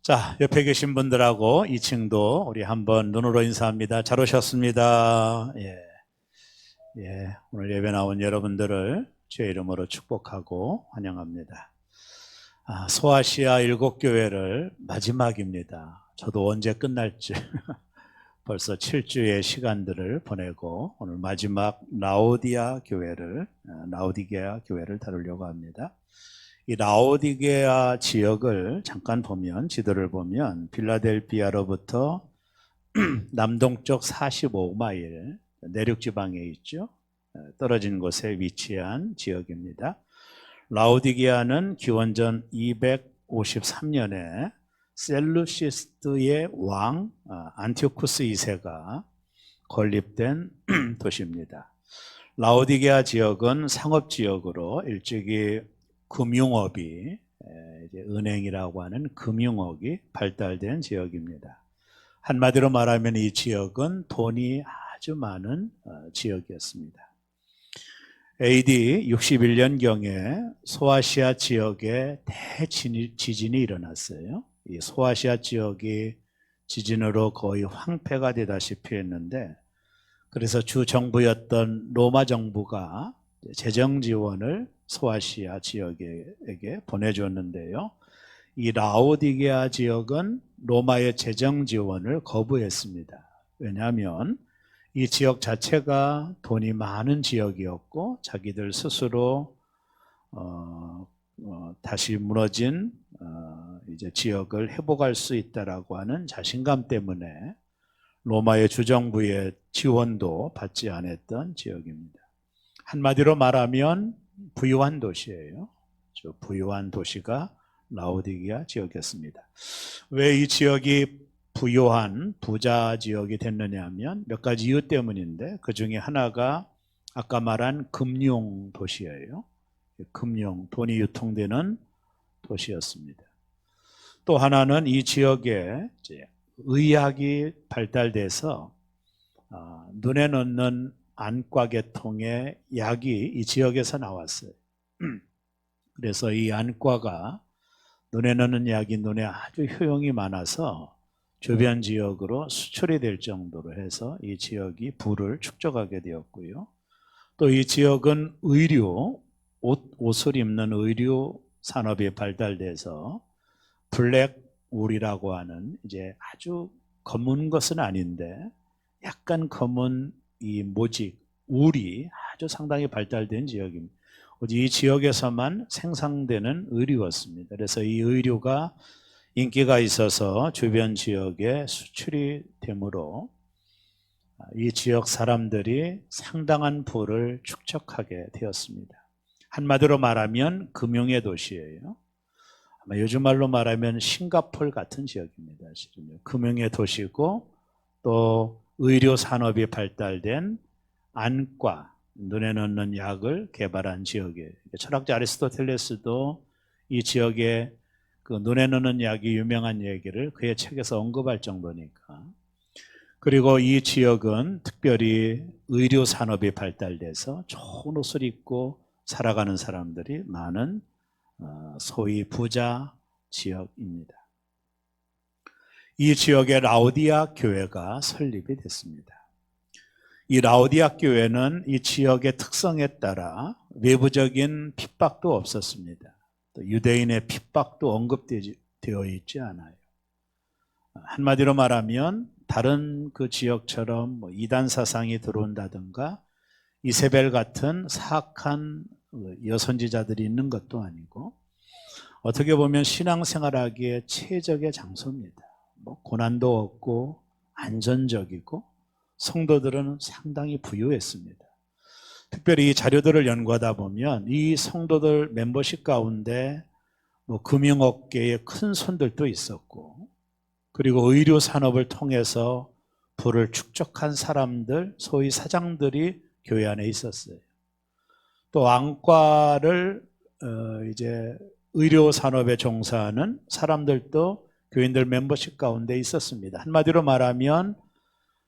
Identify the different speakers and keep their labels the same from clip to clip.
Speaker 1: 자, 옆에 계신 분들하고 2층도 우리 한번 눈으로 인사합니다. 잘 오셨습니다. 오늘 예배 나온 여러분들을 주의 이름으로 축복하고 환영합니다. 소아시아 7교회를 마지막입니다. 저도 언제 끝날지 벌써 7주의 시간들을 보내고 오늘 마지막 라오디게아 교회를 다루려고 합니다. 이 라오디게아 지역을 잠깐 보면, 지도를 보면 필라델피아로부터 남동쪽 45마일 내륙 지방에 있죠. 떨어진 곳에 위치한 지역입니다. 라오디게아는 기원전 253년에 셀루시스트의 왕 안티오쿠스 2세가 건립된 도시입니다. 라오디게아 지역은 상업지역으로 일찍이 금융업이, 은행이라고 하는 금융업이 발달된 지역입니다. 한마디로 말하면 이 지역은 돈이 아주 많은 지역이었습니다. AD 61년경에 소아시아 지역에 대지진이 일어났어요. 이 소아시아 지역이 지진으로 거의 황폐가 되다시피 했는데, 그래서 주 정부였던 로마 정부가 재정 지원을 소아시아 지역에게 보내줬는데요. 이 라오디게아 지역은 로마의 재정 지원을 거부했습니다. 왜냐하면 이 지역 자체가 돈이 많은 지역이었고, 자기들 스스로 다시 무너진 이제 지역을 회복할 수 있다라고 하는 자신감 때문에 로마의 주정부의 지원도 받지 않았던 지역입니다. 한마디로 말하면 부유한 도시예요. 부유한 도시가 라오디게아 지역이었습니다. 왜 이 지역이 부유한 부자 지역이 됐느냐 하면 몇 가지 이유 때문인데, 그 중에 하나가 아까 말한 금융 도시예요. 금융, 돈이 유통되는 도시였습니다. 또 하나는 이 지역에 의학이 발달돼서 눈에 넣는 안과 계통의 약이 이 지역에서 나왔어요. 그래서 이 안과가, 눈에 넣는 약이 눈에 아주 효용이 많아서 주변 지역으로 수출이 될 정도로 해서 이 지역이 부를 축적하게 되었고요. 또 이 지역은 옷을 입는 의류 산업이 발달돼서 블랙울이라고 하는, 이제 아주 검은 것은 아닌데 약간 검은 이 모직, 울이 아주 상당히 발달된 지역입니다. 이 지역에서만 생산되는 의류였습니다. 그래서 이 의류가 인기가 있어서 주변 지역에 수출이 되므로 이 지역 사람들이 상당한 부를 축적하게 되었습니다. 한마디로 말하면 금융의 도시예요. 아마 요즘 말로 말하면 싱가포르 같은 지역입니다. 실은요. 금융의 도시고, 또 의료 산업이 발달된 안과, 눈에 넣는 약을 개발한 지역이에요. 철학자 아리스토텔레스도 이 지역에 그 눈에 넣는 약이 유명한 얘기를 그의 책에서 언급할 정도니까. 그리고 이 지역은 특별히 의료 산업이 발달돼서 좋은 옷을 입고 살아가는 사람들이 많은 소위 부자 지역입니다. 이 지역에 라오디게아 교회가 설립이 됐습니다. 이 라오디게아 교회는 이 지역의 특성에 따라 외부적인 핍박도 없었습니다. 또 유대인의 핍박도 언급되어 있지 않아요. 한마디로 말하면 다른 그 지역처럼 이단 사상이 들어온다든가 이세벨 같은 사악한 여선지자들이 있는 것도 아니고, 어떻게 보면 신앙생활하기에 최적의 장소입니다. 고난도 없고 안전적이고, 성도들은 상당히 부유했습니다. 특별히 이 자료들을 연구하다 보면 이 성도들 멤버십 가운데 금융업계의 큰 손들도 있었고, 그리고 의료 산업을 통해서 부를 축적한 사람들, 소위 사장들이 교회 안에 있었어요. 또 안과를 이제 의료 산업에 종사하는 사람들도 교인들 멤버십 가운데 있었습니다. 한마디로 말하면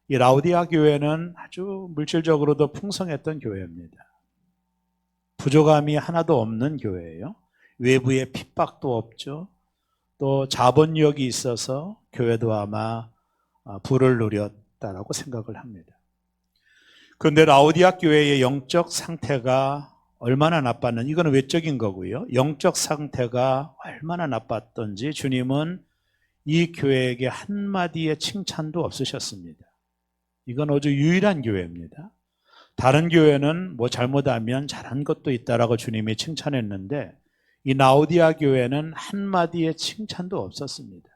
Speaker 1: 이 라오디게아 교회는 아주 물질적으로도 풍성했던 교회입니다. 부족함이 하나도 없는 교회예요. 외부의 핍박도 없죠. 또 자본력이 있어서 교회도 아마 부를 누렸다라고 생각을 합니다. 그런데 라오디아 교회의 영적 상태가 얼마나 나빴는지, 이거는 외적인 거고요. 영적 상태가 얼마나 나빴던지 주님은 이 교회에게 한마디의 칭찬도 없으셨습니다. 이건 아주 유일한 교회입니다. 다른 교회는 뭐 잘못하면 잘한 것도 있다라고 주님이 칭찬했는데 이 라오디아 교회는 한마디의 칭찬도 없었습니다.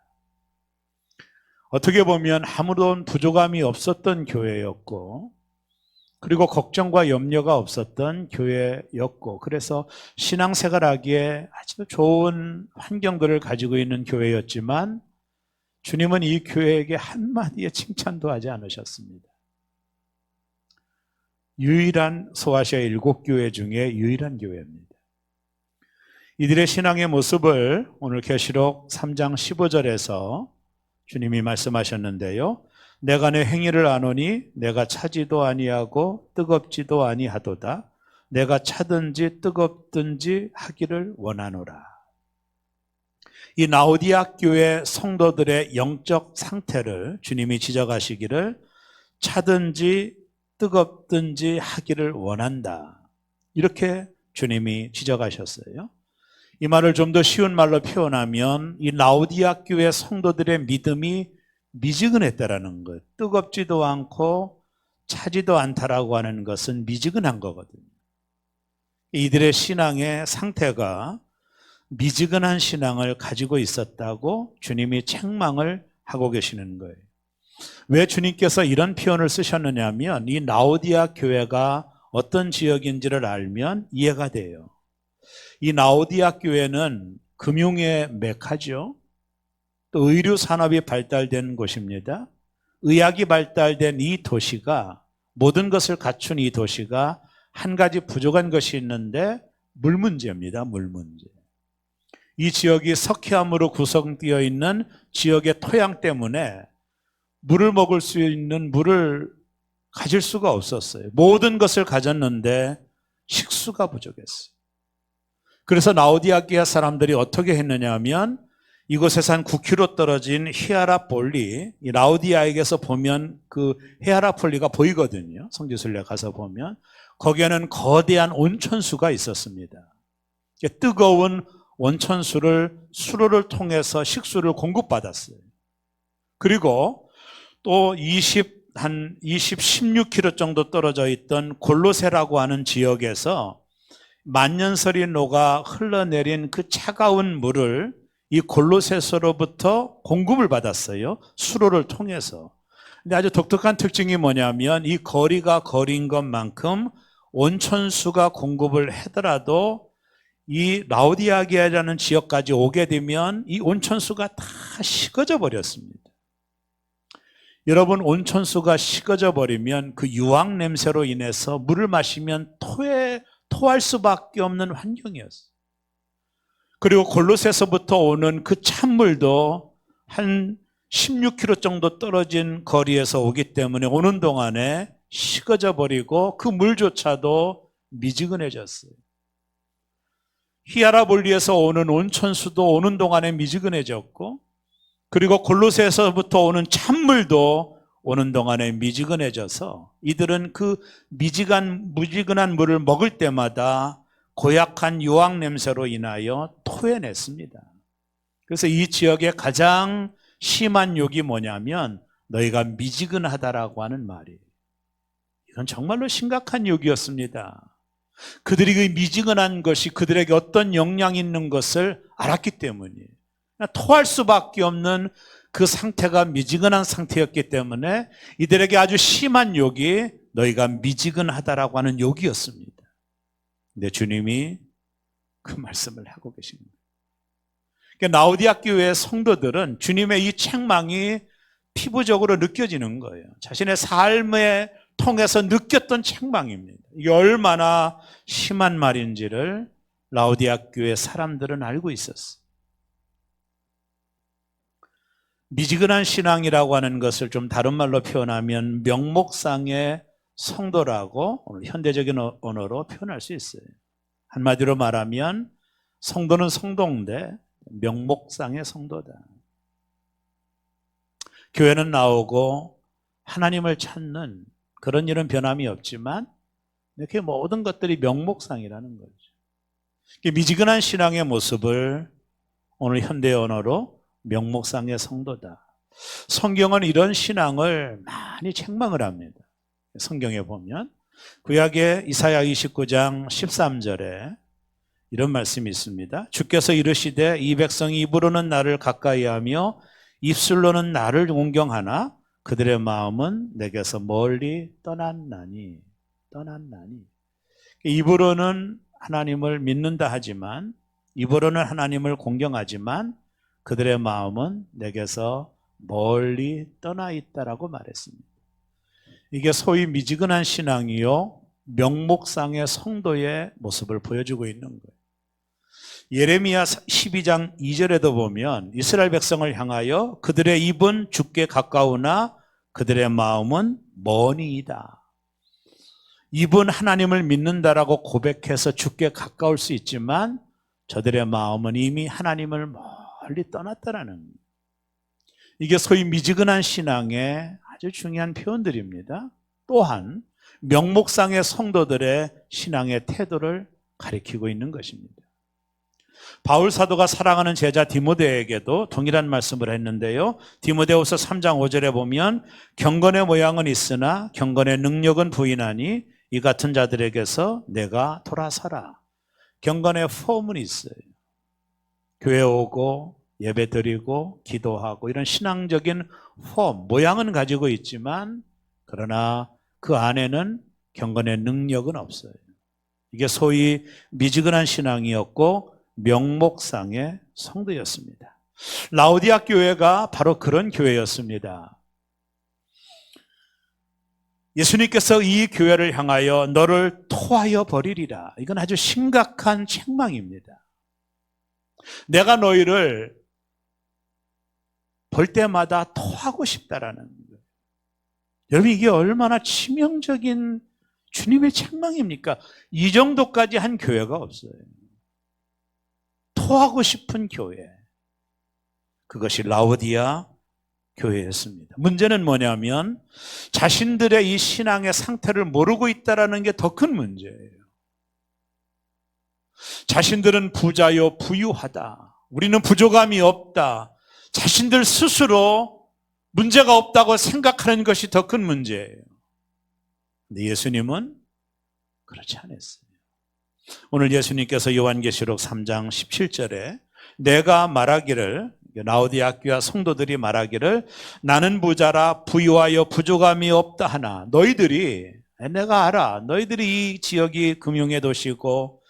Speaker 1: 어떻게 보면 아무런 부족함이 없었던 교회였고, 그리고 걱정과 염려가 없었던 교회였고, 그래서 신앙생활하기에 아주 좋은 환경들을 가지고 있는 교회였지만 주님은 이 교회에게 한마디의 칭찬도 하지 않으셨습니다. 유일한 소아시아 7교회 중에 유일한 교회입니다. 이들의 신앙의 모습을 오늘 계시록 3장 15절에서 주님이 말씀하셨는데요. 내가 내 행위를 아노니 내가 차지도 아니하고 뜨겁지도 아니하도다. 내가 차든지 뜨겁든지 하기를 원하노라. 이 라오디아 교회 성도들의 영적 상태를 주님이 지적하시기를 차든지 뜨겁든지 하기를 원한다. 이렇게 주님이 지적하셨어요. 이 말을 좀 더 쉬운 말로 표현하면 이 라오디아 교회 성도들의 믿음이 미지근했다라는 것, 뜨겁지도 않고 차지도 않다라고 하는 것은 미지근한 거거든요. 이들의 신앙의 상태가 미지근한 신앙을 가지고 있었다고 주님이 책망을 하고 계시는 거예요. 왜 주님께서 이런 표현을 쓰셨느냐 하면 이 라오디아 교회가 어떤 지역인지를 알면 이해가 돼요. 이 라오디아 교회는 금융의 메카죠. 또 의류 산업이 발달된 곳입니다. 의학이 발달된 이 도시가, 모든 것을 갖춘 이 도시가 한 가지 부족한 것이 있는데 물 문제입니다. 물 문제. 이 지역이 석회암으로 구성되어 있는 지역의 토양 때문에 물을 먹을 수 있는 물을 가질 수가 없었어요. 모든 것을 가졌는데 식수가 부족했어요. 그래서 라오디아 교회 사람들이 어떻게 했느냐 하면 이곳에서 한 9km 떨어진 히아라폴리, 이 라오디아에게서 보면 그 히아라폴리가 보이거든요. 성지순례 가서 보면 거기에는 거대한 온천수가 있었습니다. 뜨거운 온천수를 수로를 통해서 식수를 공급받았어요. 그리고 또 16km 정도 떨어져 있던 골로세라고 하는 지역에서 만년설이 녹아 흘러내린 그 차가운 물을 이 골로새서로부터 공급을 받았어요. 수로를 통해서. 근데 아주 독특한 특징이 뭐냐면 이 거리가 거리인 것만큼 온천수가 공급을 하더라도 이 라오디아게라는 지역까지 오게 되면 이 온천수가 다 식어져 버렸습니다. 여러분, 온천수가 식어져 버리면 그 유황 냄새로 인해서 물을 마시면 토할 수밖에 없는 환경이었어요. 그리고 골로새서부터 오는 그 찬물도 한 16km 정도 떨어진 거리에서 오기 때문에 오는 동안에 식어져 버리고 그 물조차도 미지근해졌어요. 히아라볼리에서 오는 온천수도 오는 동안에 미지근해졌고, 그리고 골로새에서부터 오는 찬물도 오는 동안에 미지근해져서 이들은 그 미지근한 물을 먹을 때마다 고약한 유황 냄새로 인하여 토해냈습니다. 그래서 이 지역의 가장 심한 욕이 뭐냐면 너희가 미지근하다라고 하는 말이에요. 이건 정말로 심각한 욕이었습니다. 그들이 그 미지근한 것이 그들에게 어떤 영향이 있는 것을 알았기 때문이에요. 토할 수밖에 없는 그 상태가 미지근한 상태였기 때문에 이들에게 아주 심한 욕이 너희가 미지근하다라고 하는 욕이었습니다. 근데 주님이 그 말씀을 하고 계십니다. 그러니까 라오디아 교회의 성도들은 주님의 이 책망이 피부적으로 느껴지는 거예요. 자신의 삶에 통해서 느꼈던 책망입니다. 이게 얼마나 심한 말인지를 라오디아 교회 사람들은 알고 있었어요. 미지근한 신앙이라고 하는 것을 좀 다른 말로 표현하면 명목상의 성도라고 오늘 현대적인 언어로 표현할 수 있어요. 한마디로 말하면 성도는 성도인데 명목상의 성도다. 교회는 나오고 하나님을 찾는 그런 일은 변함이 없지만 이렇게 모든 것들이 명목상이라는 거죠. 미지근한 신앙의 모습을 오늘 현대 언어로 명목상의 성도다. 성경은 이런 신앙을 많이 책망을 합니다. 성경에 보면 구약의 이사야 29장 13절에 이런 말씀이 있습니다. 주께서 이르시되 이 백성이 입으로는 나를 가까이하며 입술로는 나를 공경하나 그들의 마음은 내게서 멀리 떠났나니. 입으로는 하나님을 믿는다 하지만, 입으로는 하나님을 공경하지만 그들의 마음은 내게서 멀리 떠나 있다라고 말했습니다. 이게 소위 미지근한 신앙이요 명목상의 성도의 모습을 보여주고 있는 거예요. 예레미야 12장 2절에도 보면 이스라엘 백성을 향하여 그들의 입은 주께 가까우나 그들의 마음은 머니이다. 입은 하나님을 믿는다라고 고백해서 주께 가까울 수 있지만 저들의 마음은 이미 하나님을 멀리 떠났다라는 거예요. 이게 소위 미지근한 신앙의 아주 중요한 표현들입니다. 또한 명목상의 성도들의 신앙의 태도를 가리키고 있는 것입니다. 바울 사도가 사랑하는 제자 디모데에게도 동일한 말씀을 했는데요. 디모데후서 3장 5절에 보면 경건의 모양은 있으나 경건의 능력은 부인하니 이 같은 자들에게서 내가 돌아서라. 경건의 폼은 있어요. 교회 오고 예배 드리고 기도하고 이런 신앙적인 폼, 모양은 가지고 있지만 그러나 그 안에는 경건의 능력은 없어요. 이게 소위 미지근한 신앙이었고 명목상의 성도였습니다. 라오디아 교회가 바로 그런 교회였습니다. 예수님께서 이 교회를 향하여 너를 토하여 버리리라. 이건 아주 심각한 책망입니다. 내가 너희를 볼 때마다 토하고 싶다라는 거예요. 여러분 이게 얼마나 치명적인 주님의 책망입니까? 이 정도까지 한 교회가 없어요. 토하고 싶은 교회. 그것이 라오디아 교회였습니다. 문제는 뭐냐면 자신들의 이 신앙의 상태를 모르고 있다는 게 더 큰 문제예요. 자신들은 부자요 부유하다. 우리는 부족함이 없다. 자신들 스스로 문제가 없다고 생각하는 것이 더 큰 문제예요. 근데 예수님은 그렇지 않았어요. 오늘 예수님께서 요한계시록 3장 17절에 내가 말하기를, 라오디아 교회 성도들이 말하기를 나는 부자라 부유하여 부족함이 없다 하나 너희들이, 내가 알아, 너희들이 이 지역이 금융의 도시고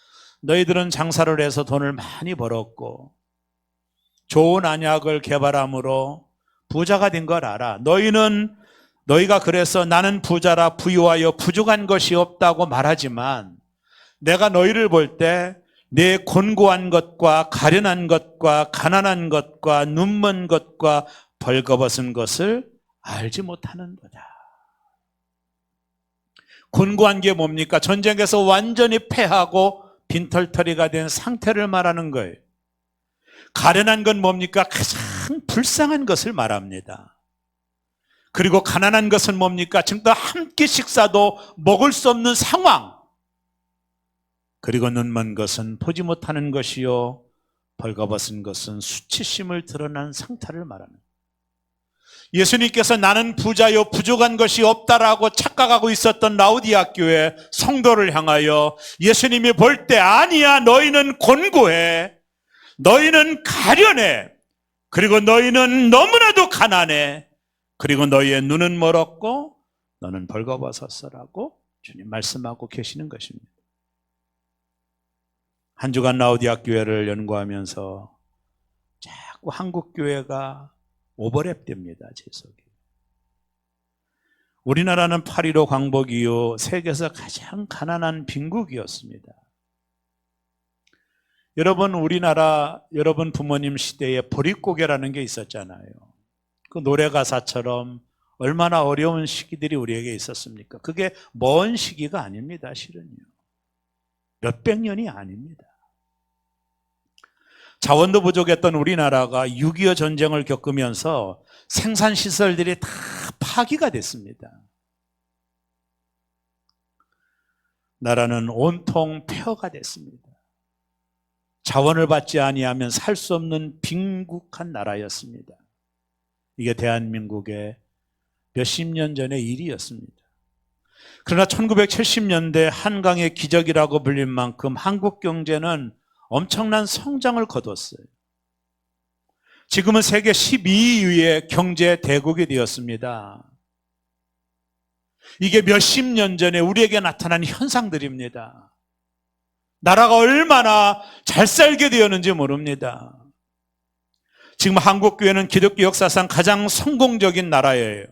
Speaker 1: 너희들은 장사를 해서 돈을 많이 벌었고 좋은 안약을 개발함으로 부자가 된 걸 알아. 너희가 그래서 나는 부자라 부유하여 부족한 것이 없다고 말하지만 내가 너희를 볼 때 내 곤고한 것과 가련한 것과 가난한 것과 눈먼 것과 벌거벗은 것을 알지 못하는 거다. 곤고한 게 뭡니까? 전쟁에서 완전히 패하고 빈털터리가 된 상태를 말하는 거예요. 가련한 건 뭡니까? 가장 불쌍한 것을 말합니다. 그리고 가난한 것은 뭡니까? 지금도 한 끼 식사도 먹을 수 없는 상황. 그리고 눈먼 것은 보지 못하는 것이요 벌거벗은 것은 수치심을 드러난 상태를 말하는 거예요. 예수님께서 나는 부자요 부족한 것이 없다라고 착각하고 있었던 라오디아 교회 성도를 향하여 예수님이 볼 때 아니야, 너희는 곤고해, 너희는 가련해, 그리고 너희는 너무나도 가난해, 그리고 너희의 눈은 멀었고 너는 벌거벗었어라고 주님 말씀하고 계시는 것입니다. 한 주간 라오디아 교회를 연구하면서 자꾸 한국 교회가 오버랩됩니다. 제 속에. 우리나라는 8.15 광복 이후 세계에서 가장 가난한 빈국이었습니다. 여러분, 우리나라 여러분 부모님 시대에 보릿고개라는 게 있었잖아요. 그 노래 가사처럼 얼마나 어려운 시기들이 우리에게 있었습니까? 그게 먼 시기가 아닙니다. 실은요. 몇백 년이 아닙니다. 자원도 부족했던 우리나라가 6.25 전쟁을 겪으면서 생산시설들이 다 파기가 됐습니다. 나라는 온통 폐허가 됐습니다. 자원을 받지 아니하면 살 수 없는 빈국한 나라였습니다. 이게 대한민국의 몇십 년 전의 일이었습니다. 그러나 1970년대 한강의 기적이라고 불린 만큼 한국 경제는 엄청난 성장을 거뒀어요. 지금은 세계 12위의 경제 대국이 되었습니다. 이게 몇십 년 전에 우리에게 나타난 현상들입니다. 나라가 얼마나 잘 살게 되었는지 모릅니다. 지금 한국교회는 기독교 역사상 가장 성공적인 나라예요.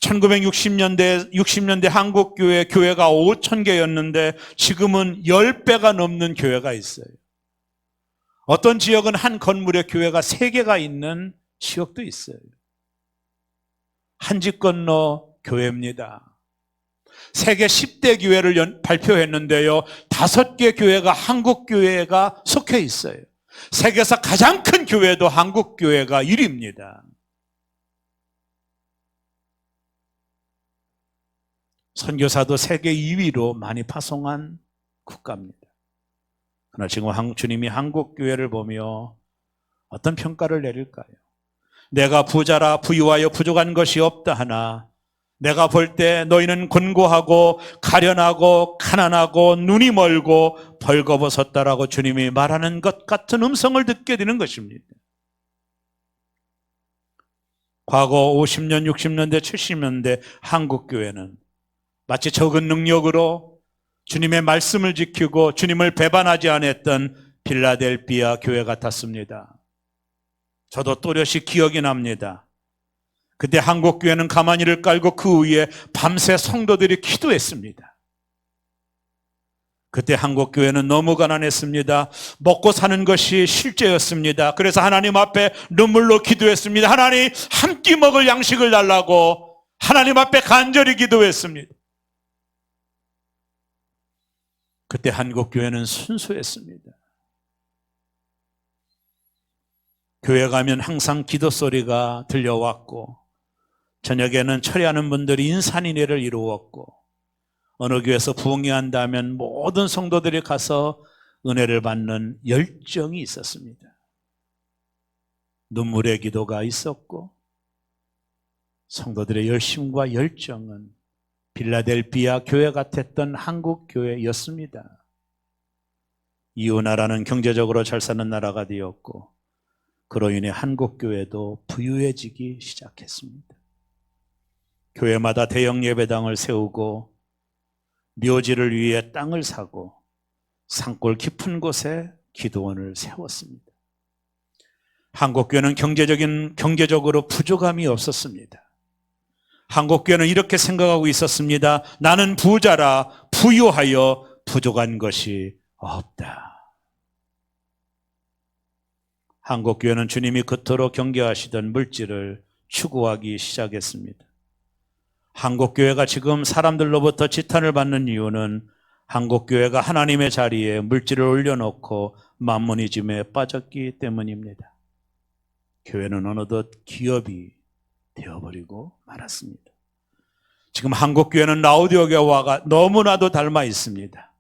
Speaker 1: 1960년대 한국교회 교회가 5,000개였는데 지금은 10배가 넘는 교회가 있어요. 어떤 지역은 한 건물에 교회가 3개가 있는 지역도 있어요. 한 집 건너 교회입니다. 세계 10대 교회를 발표했는데요, 5개 교회가 한국교회가 속해 있어요. 세계에서 가장 큰 교회도 한국교회가 1위입니다. 선교사도 세계 2위로 많이 파송한 국가입니다. 그러나 지금 주님이 한국교회를 보며 어떤 평가를 내릴까요? 내가 부자라 부유하여 부족한 것이 없다 하나 내가 볼 때 너희는 곤고하고 가련하고 가난하고 눈이 멀고 벌거벗었다라고 주님이 말하는 것 같은 음성을 듣게 되는 것입니다. 과거 50년, 60년대, 70년대 한국교회는 마치 적은 능력으로 주님의 말씀을 지키고 주님을 배반하지 않았던 필라델피아 교회 같았습니다. 저도 또렷이 기억이 납니다. 그때 한국교회는 가마니를 깔고 그 위에 밤새 성도들이 기도했습니다. 그때 한국교회는 너무 가난했습니다. 먹고 사는 것이 실제였습니다. 그래서 하나님 앞에 눈물로 기도했습니다. 하나님, 한 끼 먹을 양식을 달라고 하나님 앞에 간절히 기도했습니다. 그때 한국교회는 순수했습니다. 교회 가면 항상 기도 소리가 들려왔고 저녁에는 철회하는 분들이 인산인해를 이루었고 어느 교회에서 부흥회한다면 모든 성도들이 가서 은혜를 받는 열정이 있었습니다. 눈물의 기도가 있었고 성도들의 열심과 열정은 필라델피아 교회 같았던 한국 교회였습니다. 이후 나라는 경제적으로 잘 사는 나라가 되었고 그로 인해 한국 교회도 부유해지기 시작했습니다. 교회마다 대형 예배당을 세우고 묘지를 위해 땅을 사고 산골 깊은 곳에 기도원을 세웠습니다. 한국교회는 경제적으로 부족함이 없었습니다. 한국교회는 이렇게 생각하고 있었습니다. 나는 부자라 부유하여 부족한 것이 없다. 한국교회는 주님이 그토록 경계하시던 물질을 추구하기 시작했습니다. 한국교회가 지금 사람들로부터 지탄을 받는 이유는 한국교회가 하나님의 자리에 물질을 올려놓고 만모니즘에 빠졌기 때문입니다. 교회는 어느덧 기업이 되어버리고 말았습니다. 지금 한국교회는 라오디오 교회와 너무나도 닮아 있습니다.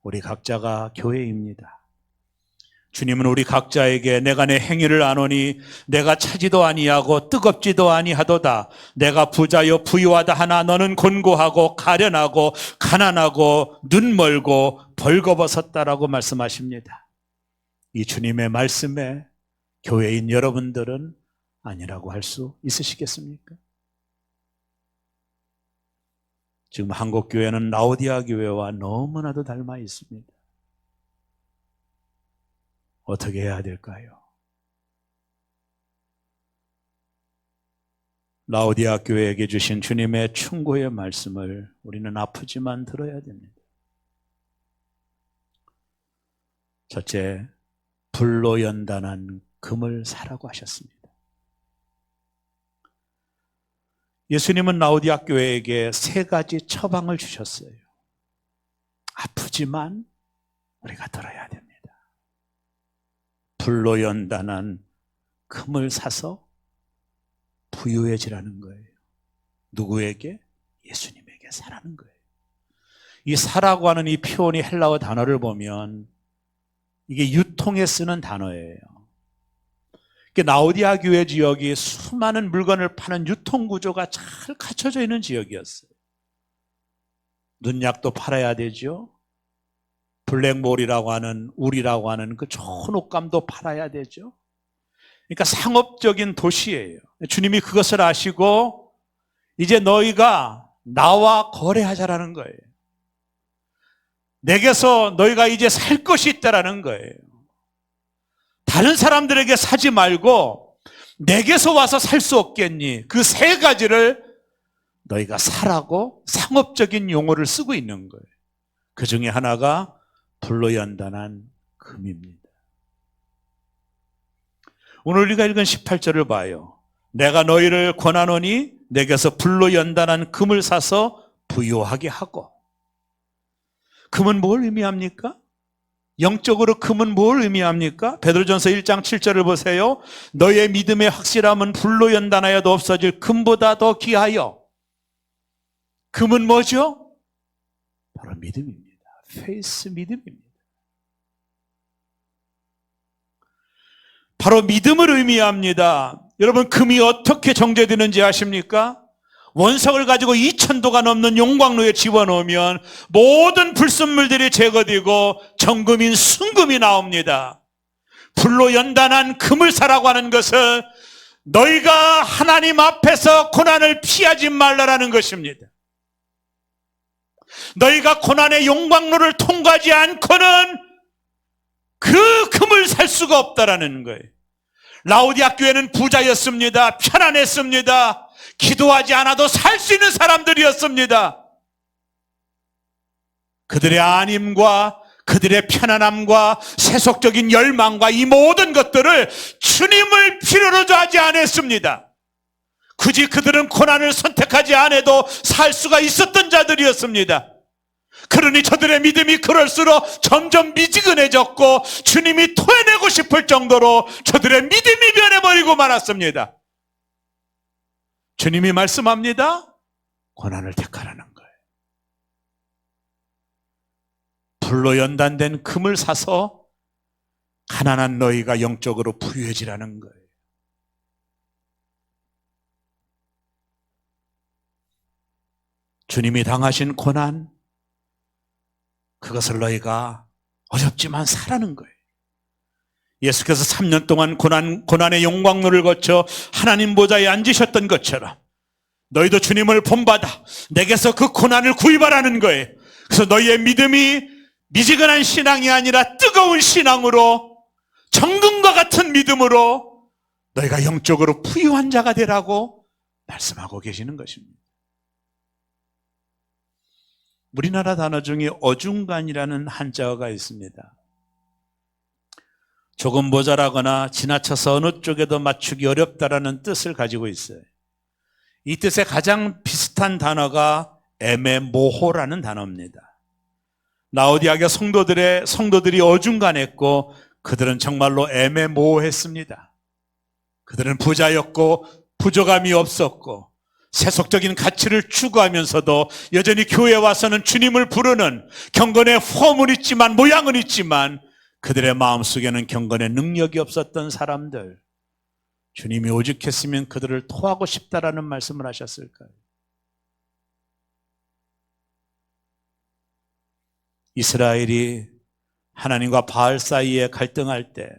Speaker 1: 우리 각자가 교회입니다. 주님은 우리 각자에게 내가 내 행위를 아노니 내가 차지도 아니하고 뜨겁지도 아니하도다. 내가 부자여 부유하다 하나 너는 곤고하고 가련하고 가난하고 눈 멀고 벌거벗었다라고 말씀하십니다. 이 주님의 말씀에 교회인 여러분들은 아니라고 할 수 있으시겠습니까? 지금 한국교회는 라오디아 교회와 너무나도 닮아 있습니다. 어떻게 해야 될까요? 라오디아 교회에게 주신 주님의 충고의 말씀을 우리는 아프지만 들어야 됩니다. 첫째, 불로 연단한 금을 사라고 하셨습니다. 예수님은 라오디아 교회에게 3가지 처방을 주셨어요. 아프지만 우리가 들어야 됩니다. 불로 연단한 금을 사서 부유해지라는 거예요. 누구에게? 예수님에게 사라는 거예요. 이 사라고 하는 이 표현이 헬라어 단어를 보면 이게 유통에 쓰는 단어예요. 라우디아 교회 지역이 수많은 물건을 파는 유통 구조가 잘 갖춰져 있는 지역이었어요. 눈약도 팔아야 되죠. 블랙몰이라고 하는 울이라고 하는 그 좋은 옷감도 팔아야 되죠. 그러니까 상업적인 도시예요. 주님이 그것을 아시고 이제 너희가 나와 거래하자라는 거예요. 내게서 너희가 이제 살 것이 있다라는 거예요. 다른 사람들에게 사지 말고 내게서 와서 살 수 없겠니? 그 세 가지를 너희가 사라고 상업적인 용어를 쓰고 있는 거예요. 그 중에 하나가 불로 연단한 금입니다. 오늘 우리가 읽은 18절을 봐요. 내가 너희를 권하노니 내게서 불로 연단한 금을 사서 부유하게 하고. 금은 뭘 의미합니까? 영적으로 금은 뭘 의미합니까? 베드로전서 1장 7절을 보세요. 너의 믿음의 확실함은 불로 연단하여도 없어질 금보다 더 귀하여. 금은 뭐죠? 바로 믿음입니다. 페이스 믿음입니다. 바로 믿음을 의미합니다. 여러분, 금이 어떻게 정제되는지 아십니까? 원석을 가지고 2000도가 넘는 용광로에 집어넣으면 모든 불순물들이 제거되고 정금인 순금이 나옵니다. 불로 연단한 금을 사라고 하는 것은 너희가 하나님 앞에서 고난을 피하지 말라라는 것입니다. 너희가 고난의 용광로를 통과하지 않고는 그 금을 살 수가 없다라는 거예요. 라우디아 교회는 부자였습니다. 편안했습니다. 기도하지 않아도 살 수 있는 사람들이었습니다. 그들의 안임과 그들의 편안함과 세속적인 열망과 이 모든 것들을 주님을 필요로 하지 않았습니다. 굳이 그들은 고난을 선택하지 않아도 살 수가 있었던 자들이었습니다. 그러니 저들의 믿음이 그럴수록 점점 미지근해졌고 주님이 토해내고 싶을 정도로 저들의 믿음이 변해버리고 말았습니다. 주님이 말씀합니다. 고난을 택하라는 거예요. 불로 연단된 금을 사서 가난한 너희가 영적으로 부유해지라는 거예요. 주님이 당하신 고난, 그것을 너희가 어렵지만 사라는 거예요. 예수께서 3년 동안 고난의 용광로를 거쳐 하나님 보좌에 앉으셨던 것처럼 너희도 주님을 본받아 내게서 그 고난을 구입하라는 거예요. 그래서 너희의 믿음이 미지근한 신앙이 아니라 뜨거운 신앙으로, 정금과 같은 믿음으로 너희가 영적으로 부유한 자가 되라고 말씀하고 계시는 것입니다. 우리나라 단어 중에 어중간이라는 한자어가 있습니다. 조금 모자라거나 지나쳐서 어느 쪽에도 맞추기 어렵다라는 뜻을 가지고 있어요. 이 뜻에 가장 비슷한 단어가 애매모호라는 단어입니다. 라우디아가 성도들이 어중간했고 그들은 정말로 애매모호했습니다. 그들은 부자였고 부족함이 없었고 세속적인 가치를 추구하면서도 여전히 교회에 와서는 주님을 부르는 경건의 폼은 있지만, 모양은 있지만 그들의 마음속에는 경건의 능력이 없었던 사람들, 주님이 오직했으면 그들을 토하고 싶다라는 말씀을 하셨을까요? 이스라엘이 하나님과 바알 사이에 갈등할 때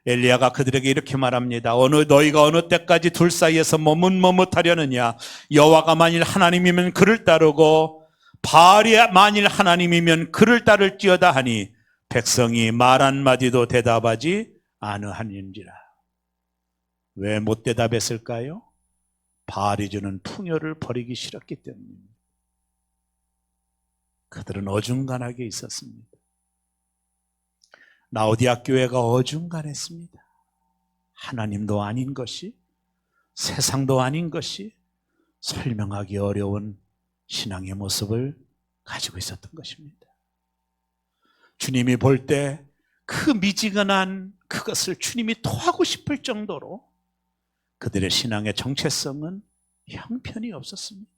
Speaker 1: 엘리야가 그들에게 이렇게 말합니다. 너희가 어느 때까지 둘 사이에서 머뭇머뭇하려느냐? 여호와가 만일 하나님이면 그를 따르고 바알이 만일 하나님이면 그를 따를지어다 하니 백성이 말 한마디도 대답하지 아니하니라. 왜 못 대답했을까요? 바알이 주는 풍요를 버리기 싫었기 때문입니다. 그들은 어중간하게 있었습니다. 라우디아 교회가 어중간했습니다. 하나님도 아닌 것이, 세상도 아닌 것이 설명하기 어려운 신앙의 모습을 가지고 있었던 것입니다. 주님이 볼 때 그 미지근한 그것을 주님이 토하고 싶을 정도로 그들의 신앙의 정체성은 형편이 없었습니다.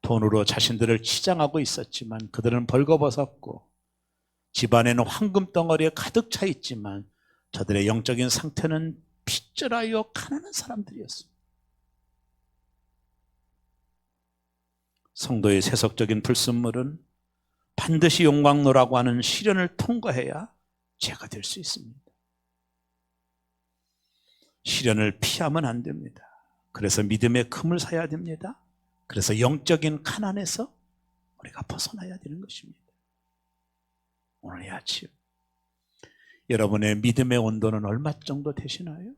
Speaker 1: 돈으로 자신들을 치장하고 있었지만 그들은 벌거벗었고 집안에는 황금 덩어리에 가득 차 있지만 저들의 영적인 상태는 핏절하여 가난한 사람들이었습니다. 성도의 세속적인 불순물은 반드시 용광로라고 하는 시련을 통과해야 죄가 될 수 있습니다. 시련을 피하면 안 됩니다. 그래서 믿음의 금을 사야 됩니다. 그래서 영적인 가난에서 우리가 벗어나야 되는 것입니다. 오늘 이 아침 여러분의 믿음의 온도는 얼마 정도 되시나요?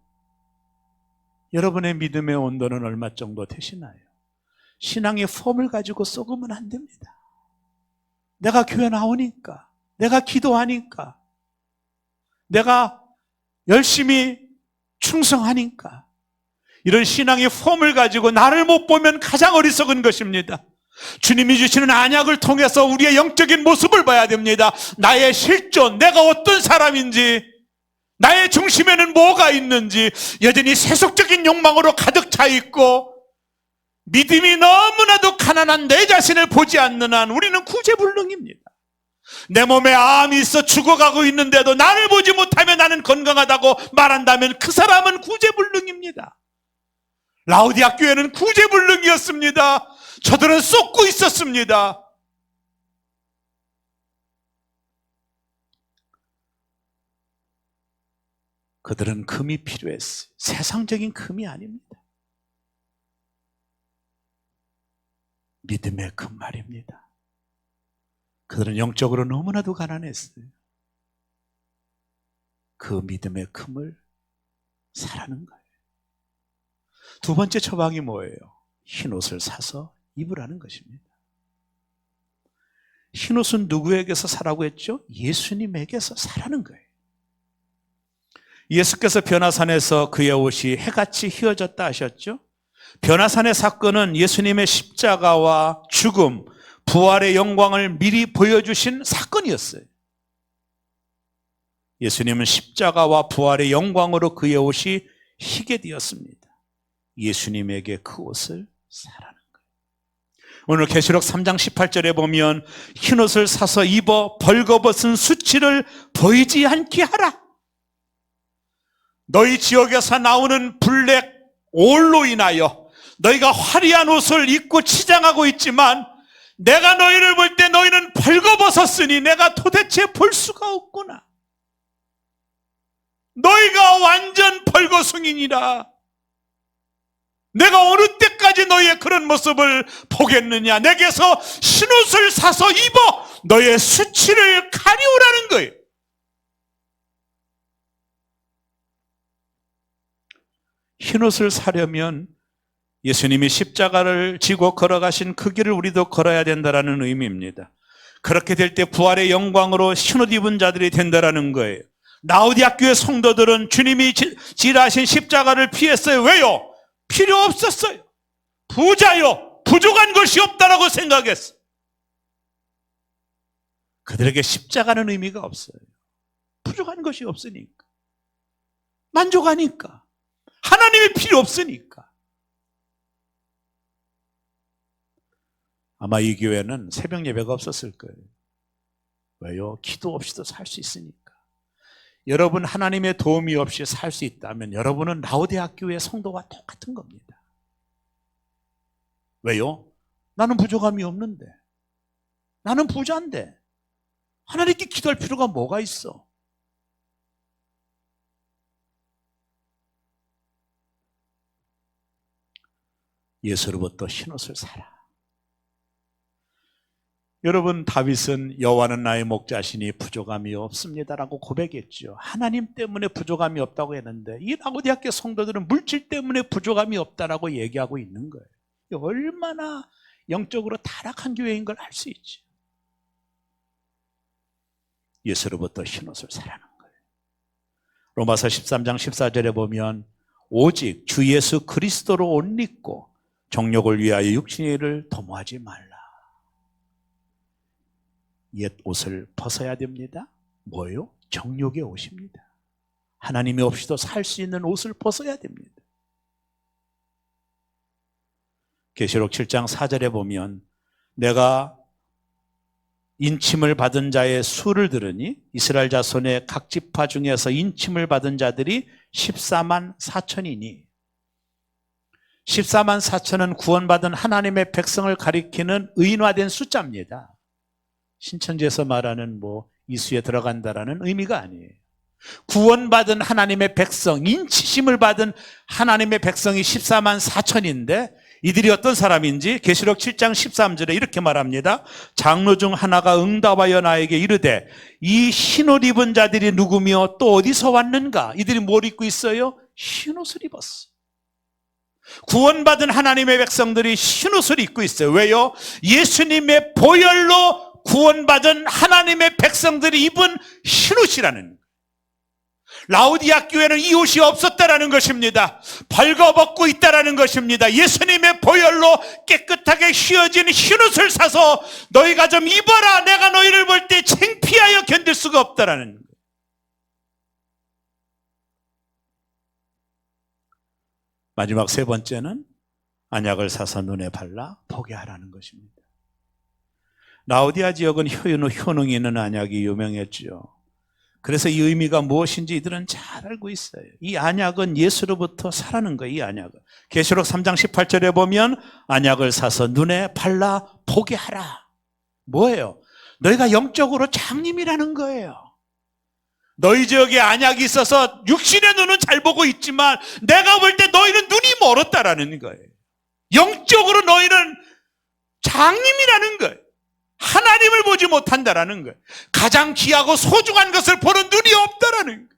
Speaker 1: 여러분의 믿음의 온도는 얼마 정도 되시나요? 신앙의 폼을 가지고 썩으면 안 됩니다. 내가 교회 나오니까, 내가 기도하니까, 내가 열심히 충성하니까, 이런 신앙의 폼을 가지고 나를 못 보면 가장 어리석은 것입니다. 주님이 주시는 안약을 통해서 우리의 영적인 모습을 봐야 됩니다. 나의 실존, 내가 어떤 사람인지, 나의 중심에는 뭐가 있는지, 여전히 세속적인 욕망으로 가득 차 있고 믿음이 너무나도 가난한 내 자신을 보지 않는 한 우리는 구제불능입니다. 내 몸에 암이 있어 죽어가고 있는데도 나를 보지 못하면 나는 건강하다고 말한다면 그 사람은 구제불능입니다. 라오디아 교회는 구제불능이었습니다. 저들은 쏟고 있었습니다. 그들은 금이 필요했어요. 세상적인 금이 아닙니다. 믿음의 금 말입니다. 그들은 영적으로 너무나도 가난했어요. 그 믿음의 금을 사라는 거예요. 두 번째 처방이 뭐예요? 흰옷을 사서 입으라는 것입니다. 흰옷은 누구에게서 사라고 했죠? 예수님에게서 사라는 거예요. 예수께서 변화산에서 그의 옷이 해같이 휘어졌다 하셨죠? 변화산의 사건은 예수님의 십자가와 죽음, 부활의 영광을 미리 보여주신 사건이었어요. 예수님은 십자가와 부활의 영광으로 그의 옷이 희게 되었습니다. 예수님에게 그 옷을 사라는 거예요. 오늘 계시록 3장 18절에 보면 흰옷을 사서 입어 벌거벗은 수치를 보이지 않게 하라. 너희 지역에서 나오는 블랙 올로 인하여 너희가 화려한 옷을 입고 치장하고 있지만 내가 너희를 볼 때 너희는 벌거벗었으니 내가 도대체 볼 수가 없구나. 너희가 완전 벌거숭이니라. 내가 어느 때까지 너희의 그런 모습을 보겠느냐. 내게서 흰옷을 사서 입어 너희의 수치를 가리우라는 거예요. 흰옷을 사려면 예수님이 십자가를 지고 걸어가신 그 길을 우리도 걸어야 된다는 의미입니다. 그렇게 될 때 부활의 영광으로 흰옷 입은 자들이 된다는 거예요. 라오디아 교회 성도들은 주님이 지라신 십자가를 피했어요. 왜요? 필요 없었어요. 부자요, 부족한 것이 없다라고 생각했어요. 그들에게 십자가는 의미가 없어요. 부족한 것이 없으니까, 만족하니까, 하나님이 필요 없으니까. 아마 이 교회는 새벽 예배가 없었을 거예요. 왜요? 기도 없이도 살 수 있으니까. 여러분 하나님의 도움이 없이 살 수 있다면 여러분은 라오디아 교회 성도와 똑같은 겁니다. 왜요? 나는 부족함이 없는데, 나는 부자인데 하나님께 기도할 필요가 뭐가 있어? 예수로부터 흰옷을 사라. 여러분, 다윗은 여호와는 나의 목자시니 부족함이 없습니다라고 고백했죠. 하나님 때문에 부족함이 없다고 했는데 이 라오디아 교회 성도들은 물질 때문에 부족함이 없다라고 얘기하고 있는 거예요. 얼마나 영적으로 타락한 교회인 걸 알 수 있죠. 예수로부터 흰옷을 사라는 거예요. 로마서 13장 14절에 보면 오직 주 예수 그리스도로 옷 입고 정욕을 위하여 육신의 일을 도모하지 말라. 옛 옷을 벗어야 됩니다. 뭐예요? 정욕의 옷입니다. 하나님이 없이도 살 수 있는 옷을 벗어야 됩니다. 계시록 7장 4절에 보면 내가 인침을 받은 자의 수를 들으니 이스라엘 자손의 각 지파 중에서 인침을 받은 자들이 14만 4천이니 14만 4천은 구원받은 하나님의 백성을 가리키는 의인화된 숫자입니다. 신천지에서 말하는 이수에 들어간다라는 의미가 아니에요. 구원받은 하나님의 백성, 인치심을 받은 하나님의 백성이 14만 4천인데 이들이 어떤 사람인지 계시록 7장 13절에 이렇게 말합니다. 장로 중 하나가 응답하여 나에게 이르되 이 흰옷 입은 자들이 누구며 또 어디서 왔는가? 이들이 뭘 입고 있어요? 흰옷을 입었어. 구원받은 하나님의 백성들이 흰옷을 입고 있어요. 왜요? 예수님의 보혈로 구원받은 하나님의 백성들이 입은 흰옷이라는 거예요. 라오디아 교회는 이 옷이 없었다라는 것입니다. 벌거벗고 있다라는 것입니다. 예수님의 보혈로 깨끗하게 휘어진 흰옷을 사서 너희가 좀 입어라. 내가 너희를 볼 때 창피하여 견딜 수가 없다라는 거예요. 마지막 세 번째는 안약을 사서 눈에 발라 보게 하라는 것입니다. 라오디아 지역은 효능 있는 안약이 유명했죠. 그래서 이 의미가 무엇인지 이들은 잘 알고 있어요. 이 안약은 예수로부터 사라는 거예요. 이 안약은 계시록 3장 18절에 보면 안약을 사서 눈에 발라 보게 하라. 뭐예요? 너희가 영적으로 장님이라는 거예요. 너희 지역에 안약이 있어서 육신의 눈은 잘 보고 있지만 내가 볼 때 너희는 눈이 멀었다라는 거예요. 영적으로 너희는 장님이라는 거예요. 하나님을 보지 못한다라는 거예요. 가장 귀하고 소중한 것을 보는 눈이 없다라는 거예요.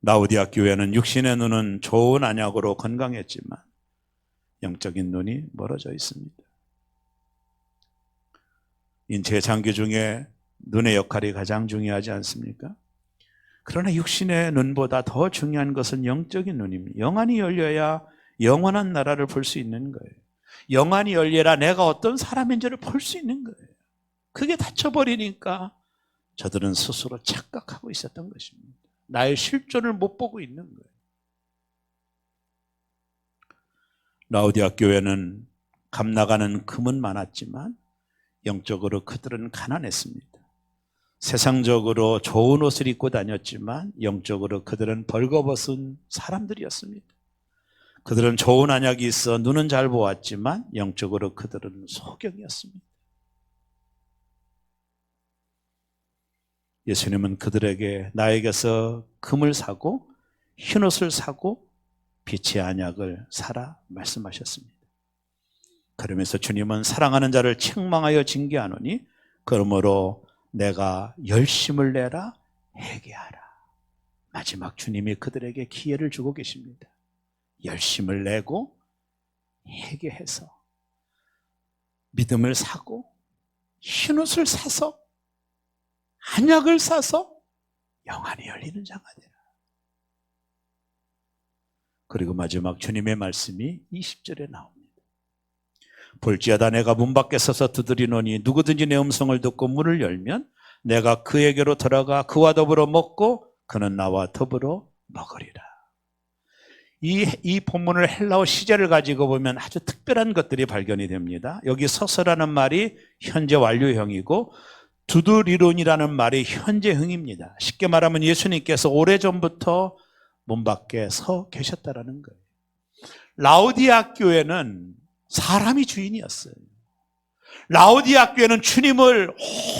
Speaker 1: 라오디아 교회는 육신의 눈은 좋은 안약으로 건강했지만 영적인 눈이 멀어져 있습니다. 인체의 장기 중에 눈의 역할이 가장 중요하지 않습니까? 그러나 육신의 눈보다 더 중요한 것은 영적인 눈입니다. 영안이 열려야 영원한 나라를 볼 수 있는 거예요. 영안이 열려라 내가 어떤 사람인지를 볼 수 있는 거예요. 그게 닫혀버리니까 저들은 스스로 착각하고 있었던 것입니다. 나의 실존을 못 보고 있는 거예요. 라오디아 교회는 값나가는 금은 많았지만 영적으로 그들은 가난했습니다. 세상적으로 좋은 옷을 입고 다녔지만 영적으로 그들은 벌거벗은 사람들이었습니다. 그들은 좋은 안약이 있어 눈은 잘 보았지만 영적으로 그들은 소경이었습니다. 예수님은 그들에게 나에게서 금을 사고 흰옷을 사고 빛의 안약을 사라 말씀하셨습니다. 그러면서 주님은 사랑하는 자를 책망하여 징계하노니 그러므로 내가 열심을 내라 회개하라. 마지막 주님이 그들에게 기회를 주고 계십니다. 열심을 내고 회개해서 믿음을 사고 흰옷을 사서 안약을 사서 영안이 열리는 자가 되라. 그리고 마지막 주님의 말씀이 20절에 나옵니다. 볼지어다 내가 문 밖에 서서 두드리노니 누구든지 내 음성을 듣고 문을 열면 내가 그에게로 들어가 그와 더불어 먹고 그는 나와 더불어 먹으리라. 이 본문을 헬라어 시제를 가지고 보면 아주 특별한 것들이 발견이 됩니다. 여기 서서라는 말이 현재 완료형이고 두드리론이라는 말이 현재형입니다. 쉽게 말하면 예수님께서 오래전부터 문 밖에 서 계셨다라는 거예요. 라오디아 교회는 사람이 주인이었어요. 라오디아 교회는 주님을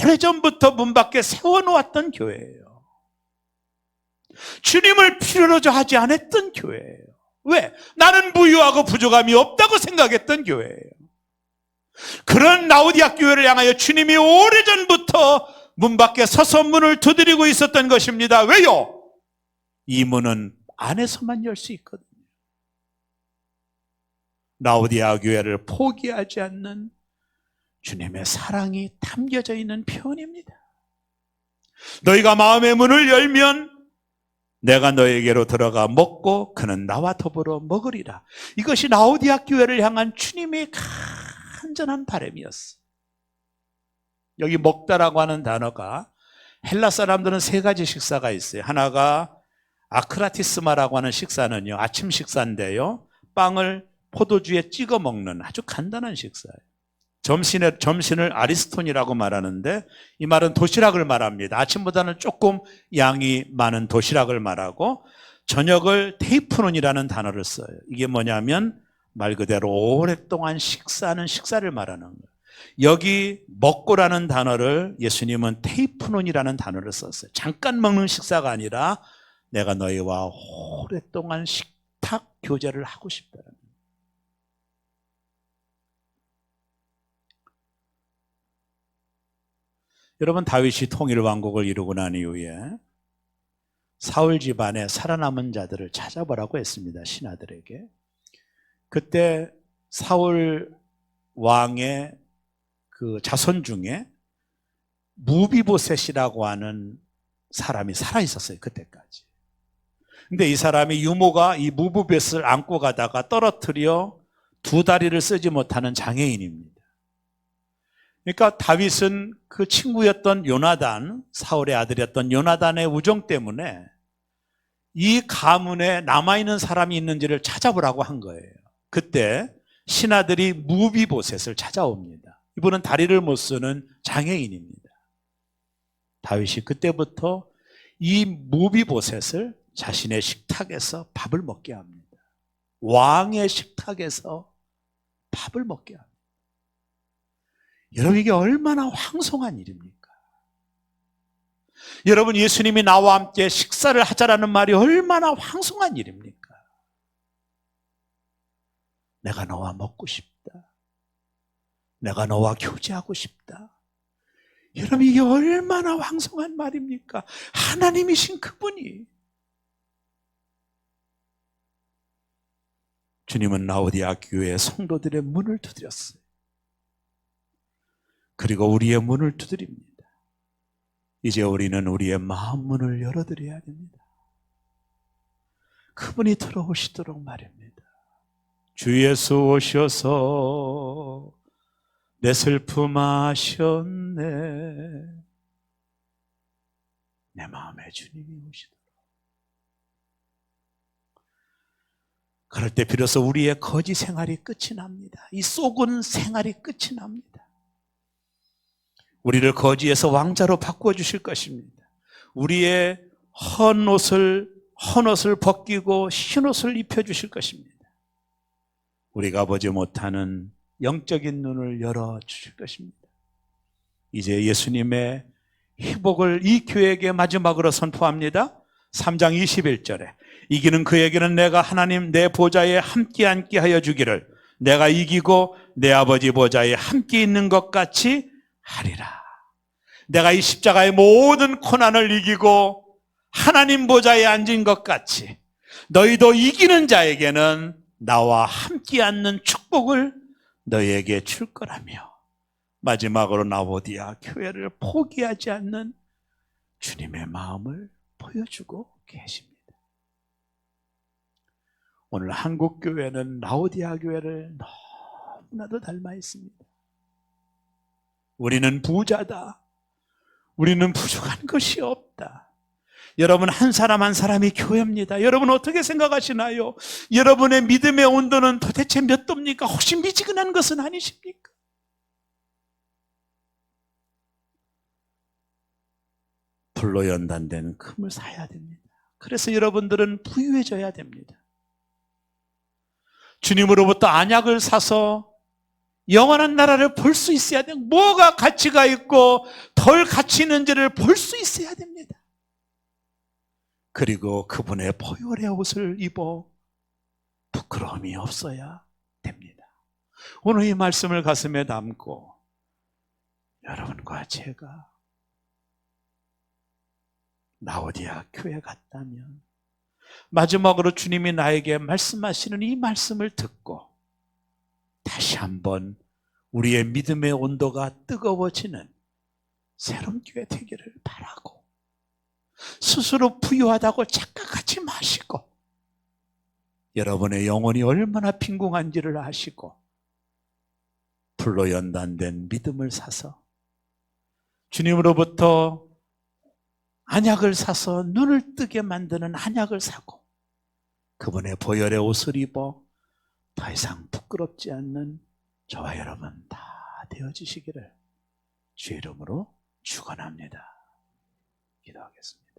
Speaker 1: 오래전부터 문 밖에 세워놓았던 교회예요. 주님을 필요로 하지 않았던 교회예요. 왜? 나는 부유하고 부족함이 없다고 생각했던 교회예요. 그런 라오디아 교회를 향하여 주님이 오래전부터 문 밖에 서서 문을 두드리고 있었던 것입니다. 왜요? 이 문은 안에서만 열 수 있거든요. 라오디아 교회를 포기하지 않는 주님의 사랑이 담겨져 있는 표현입니다. 너희가 마음의 문을 열면 내가 너에게로 들어가 먹고 그는 나와 더불어 먹으리라. 이것이 라오디아 교회를 향한 주님의 간절한 바람이었어요. 여기 먹다라고 하는 단어가 헬라 사람들은 세 가지 식사가 있어요. 하나가 아크라티스마라고 하는 식사는요, 아침 식사인데요, 빵을 포도주에 찍어 먹는 아주 간단한 식사예요. 점심을 아리스톤이라고 말하는데 이 말은 도시락을 말합니다. 아침보다는 조금 양이 많은 도시락을 말하고, 저녁을 테이프논이라는 단어를 써요. 이게 뭐냐면 말 그대로 오랫동안 식사하는 식사를 말하는 거예요. 여기 먹고라는 단어를 예수님은 테이프논이라는 단어를 썼어요. 잠깐 먹는 식사가 아니라 내가 너희와 오랫동안 식탁 교제를 하고 싶다는 거예요. 여러분, 다윗이 통일왕국을 이루고 난 이후에 사울 집안에 살아남은 자들을 찾아보라고 했습니다. 신하들에게. 그때 사울 왕의 그 자손 중에 무비보셋이라고 하는 사람이 살아있었어요. 그때까지. 근데 이 사람이 유모가 이 무비보셋을 안고 가다가 떨어뜨려 두 다리를 쓰지 못하는 장애인입니다. 그러니까 다윗은 그 친구였던 요나단, 사울의 아들이었던 요나단의 우정 때문에 이 가문에 남아있는 사람이 있는지를 찾아보라고 한 거예요. 그때 신하들이 무비보셋을 찾아옵니다. 이분은 다리를 못 쓰는 장애인입니다. 다윗이 그때부터 이 무비보셋을 자신의 식탁에서 밥을 먹게 합니다. 왕의 식탁에서 밥을 먹게 합니다. 여러분, 이게 얼마나 황송한 일입니까? 여러분, 예수님이 나와 함께 식사를 하자라는 말이 얼마나 황송한 일입니까? 내가 너와 먹고 싶다. 내가 너와 교제하고 싶다. 여러분, 이게 얼마나 황송한 말입니까? 하나님이신 그분이. 주님은 라오디아 교회 성도들의 문을 두드렸어요. 그리고 우리의 문을 두드립니다. 이제 우리는 우리의 마음 문을 열어드려야 됩니다. 그분이 들어오시도록 말입니다. 주 예수 오셔서 내 슬픔 아셨네. 내 마음에 주님이 오시도록. 그럴 때 비로소 우리의 거지 생활이 끝이 납니다. 이 속은 생활이 끝이 납니다. 우리를 거지에서 왕자로 바꾸어 주실 것입니다. 우리의 헌 옷을 벗기고 흰 옷을 입혀 주실 것입니다. 우리가 보지 못하는 영적인 눈을 열어 주실 것입니다. 이제 예수님의 회복을 이 교회에게 마지막으로 선포합니다. 3장 21절에 이기는 그에게는 내가 하나님 내 보좌에 함께 앉게 하여 주기를, 내가 이기고 내 아버지 보좌에 함께 있는 것 같이 하리라. 내가 이 십자가의 모든 고난을 이기고 하나님 보좌에 앉은 것 같이 너희도 이기는 자에게는 나와 함께 앉는 축복을 너희에게 줄 거라며, 마지막으로 라오디아 교회를 포기하지 않는 주님의 마음을 보여주고 계십니다. 오늘 한국교회는 라오디아 교회를 너무나도 닮아 있습니다. 우리는 부자다. 우리는 부족한 것이 없다. 여러분, 한 사람 한 사람이 교회입니다. 여러분 어떻게 생각하시나요? 여러분의 믿음의 온도는 도대체 몇 도입니까? 혹시 미지근한 것은 아니십니까? 불로 연단된 금을 사야 됩니다. 그래서 여러분들은 부유해져야 됩니다. 주님으로부터 안약을 사서 영원한 나라를 볼 수 있어야 돼요. 뭐가 가치가 있고 덜 가치 있는지를 볼 수 있어야 됩니다. 그리고 그분의 보혈의 옷을 입어 부끄러움이 없어야 됩니다. 오늘 이 말씀을 가슴에 담고 여러분과 제가 라오디아 교회 갔다면 마지막으로 주님이 나에게 말씀하시는 이 말씀을 듣고 다시 한번 우리의 믿음의 온도가 뜨거워지는 새로운 교회 되기를 바라고, 스스로 부유하다고 착각하지 마시고 여러분의 영혼이 얼마나 빈궁한지를 아시고 불로 연단된 믿음을 사서 주님으로부터 안약을 사서 눈을 뜨게 만드는 안약을 사고 그분의 보혈의 옷을 입어 더 이상 부끄럽지 않는 저와 여러분 다 되어지시기를 주의 이름으로 축원합니다. 기도하겠습니다.